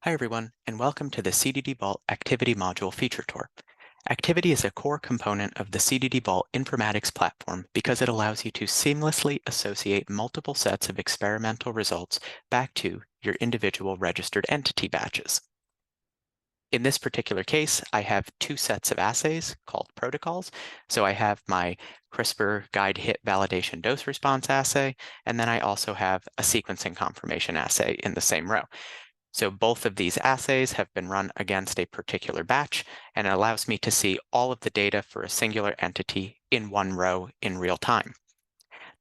Hi everyone, and welcome to the CDD Vault Activity Module Feature Tour. Activity is a core component of the CDD Vault informatics platform because it allows you to seamlessly associate multiple sets of experimental results back to your individual registered entity batches. In this particular case, I have two sets of assays called protocols. So I have my CRISPR guide hit validation dose response assay, and then I also have a sequencing confirmation assay in the same row. So both of these assays have been run against a particular batch, and it allows me to see all of the data for a singular entity in one row in real time.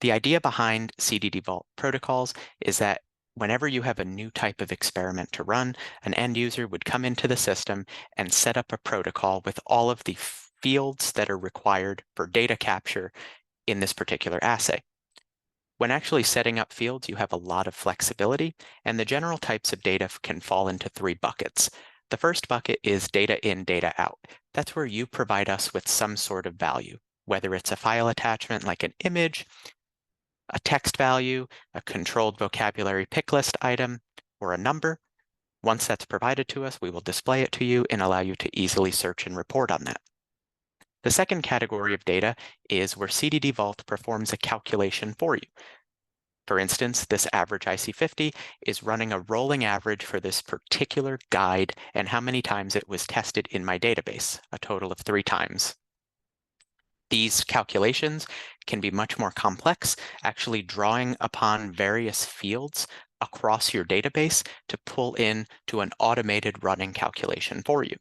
The idea behind CDD Vault protocols is that whenever you have a new type of experiment to run, an end user would come into the system and set up a protocol with all of the fields that are required for data capture in this particular assay. When actually setting up fields, you have a lot of flexibility, and the general types of data can fall into three buckets. The first bucket is data in, data out. That's where you provide us with some sort of value, whether it's a file attachment like an image, a text value, a controlled vocabulary pick list item, or a number. Once that's provided to us, we will display it to you and allow you to easily search and report on that. The second category of data is where CDD Vault performs a calculation for you. For instance, this average IC50 is running a rolling average for this particular guide and how many times it was tested in my database, a total of 3 times. These calculations can be much more complex, actually drawing upon various fields across your database to pull in to an automated running calculation for you.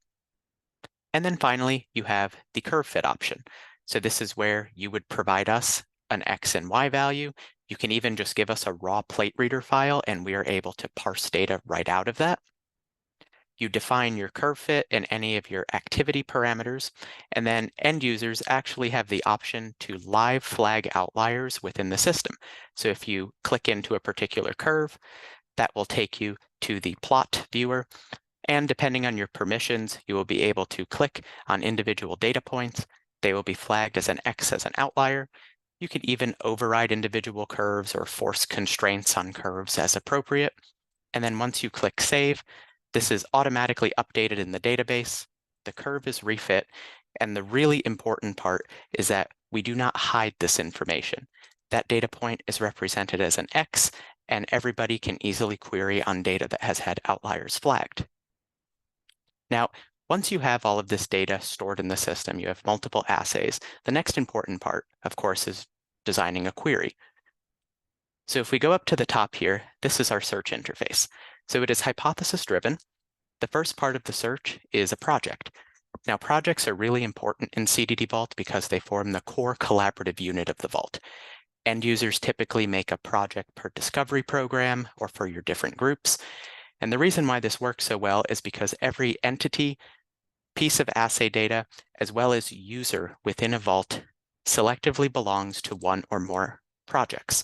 And then finally, you have the curve fit option. So this is where you would provide us an X and Y value. You can even just give us a raw plate reader file and we are able to parse data right out of that. You define your curve fit and any of your activity parameters, and then end users actually have the option to live flag outliers within the system. So if you click into a particular curve, that will take you to the plot viewer. And depending on your permissions, you will be able to click on individual data points. They will be flagged as an X as an outlier. You can even override individual curves or force constraints on curves as appropriate. And then once you click Save, this is automatically updated in the database. The curve is refit. And the really important part is that we do not hide this information. That data point is represented as an X, and everybody can easily query on data that has had outliers flagged. Now, once you have all of this data stored in the system, you have multiple assays. The next important part, of course, is designing a query. So if we go up to the top here, this is our search interface. So it is hypothesis-driven. The first part of the search is a project. Now, projects are really important in CDD Vault because they form the core collaborative unit of the Vault. End users typically make a project per discovery program or for your different groups. And the reason why this works so well is because every entity, piece of assay data, as well as user within a Vault selectively belongs to one or more projects.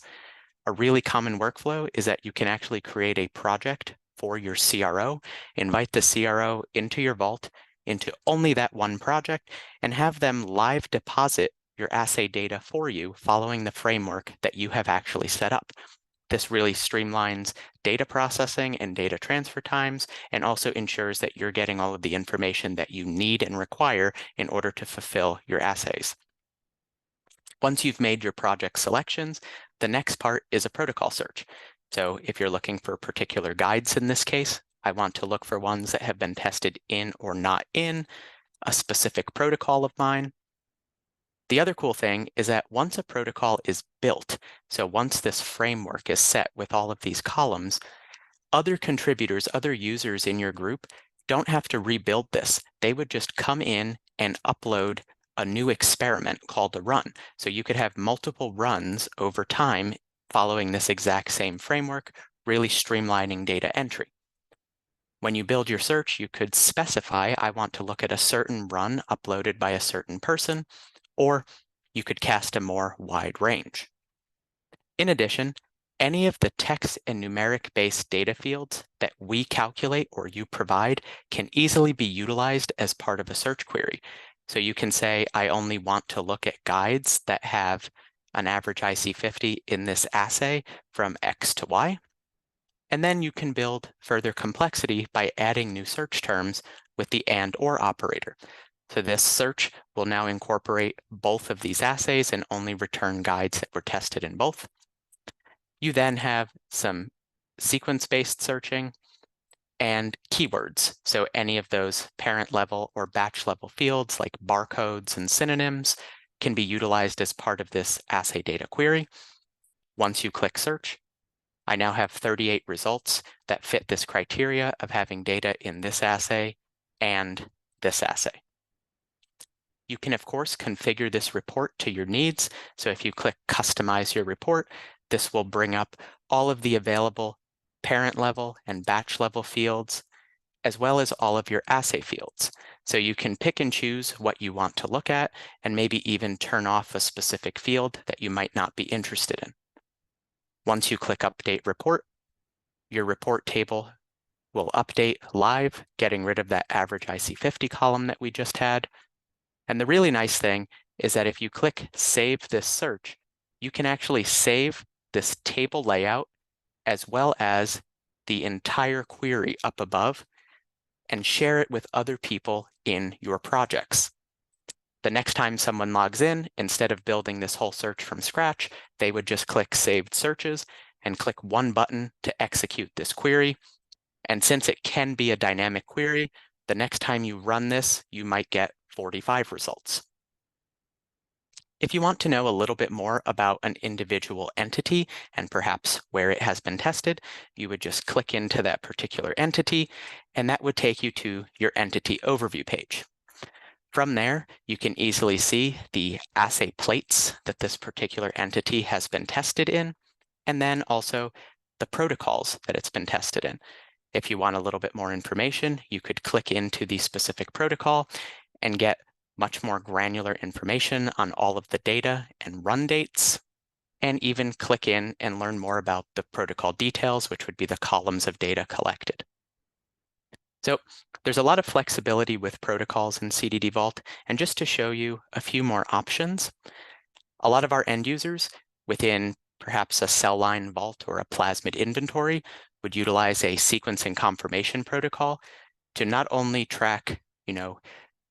A really common workflow is that you can actually create a project for your CRO, invite the CRO into your Vault, into only that one project, and have them live deposit your assay data for you following the framework that you have actually set up. This really streamlines data processing and data transfer times, and also ensures that you're getting all of the information that you need and require in order to fulfill your assays. Once you've made your project selections, the next part is a protocol search. So if you're looking for particular guides in this case, I want to look for ones that have been tested in or not in a specific protocol of mine. The other cool thing is that once a protocol is built, so once this framework is set with all of these columns, other contributors, other users in your group don't have to rebuild this. They would just come in and upload a new experiment called a run. So you could have multiple runs over time following this exact same framework, really streamlining data entry. When you build your search, you could specify, I want to look at a certain run uploaded by a certain person, or you could cast a more wide range. In addition, any of the text and numeric-based data fields that we calculate or you provide can easily be utilized as part of a search query. So you can say, I only want to look at guides that have an average IC50 in this assay from X to Y. And then you can build further complexity by adding new search terms with the and/or operator. So this search will now incorporate both of these assays and only return guides that were tested in both. You then have some sequence-based searching and keywords. So any of those parent level or batch level fields like barcodes and synonyms can be utilized as part of this assay data query. Once you click search, I now have 38 results that fit this criteria of having data in this assay and this assay. You can, of course, configure this report to your needs. So if you click Customize your report, this will bring up all of the available parent level and batch level fields, as well as all of your assay fields. So you can pick and choose what you want to look at, and maybe even turn off a specific field that you might not be interested in. Once you click Update Report, your report table will update live, getting rid of that average IC50 column that we just had. And the really nice thing is that if you click Save this search, you can actually save this table layout as well as the entire query up above and share it with other people in your projects. The next time someone logs in, instead of building this whole search from scratch, they would just click Saved Searches and click one button to execute this query. And since it can be a dynamic query, the next time you run this, you might get 45 results. If you want to know a little bit more about an individual entity and perhaps where it has been tested, you would just click into that particular entity, and that would take you to your entity overview page. From there, you can easily see the assay plates that this particular entity has been tested in, and then also the protocols that it's been tested in. If you want a little bit more information, you could click into the specific protocol and get much more granular information on all of the data and run dates, and even click in and learn more about the protocol details, which would be the columns of data collected. So there's a lot of flexibility with protocols in CDD Vault, and just to show you a few more options, a lot of our end users within perhaps a cell line vault or a plasmid inventory would utilize a sequencing confirmation protocol to not only track,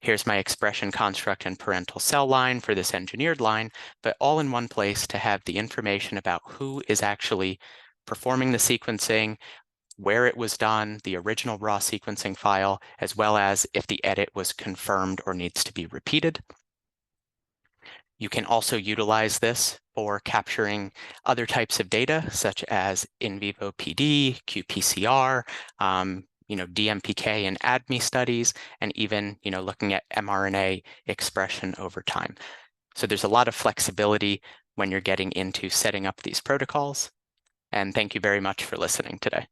here's my expression construct and parental cell line for this engineered line, but all in one place to have the information about who is actually performing the sequencing, where it was done, the original raw sequencing file, as well as if the edit was confirmed or needs to be repeated. You can also utilize this for capturing other types of data, such as in vivo PD, qPCR, DMPK and ADME studies, and even looking at mRNA expression over time. So there's a lot of flexibility when you're getting into setting up these protocols. And thank you very much for listening today.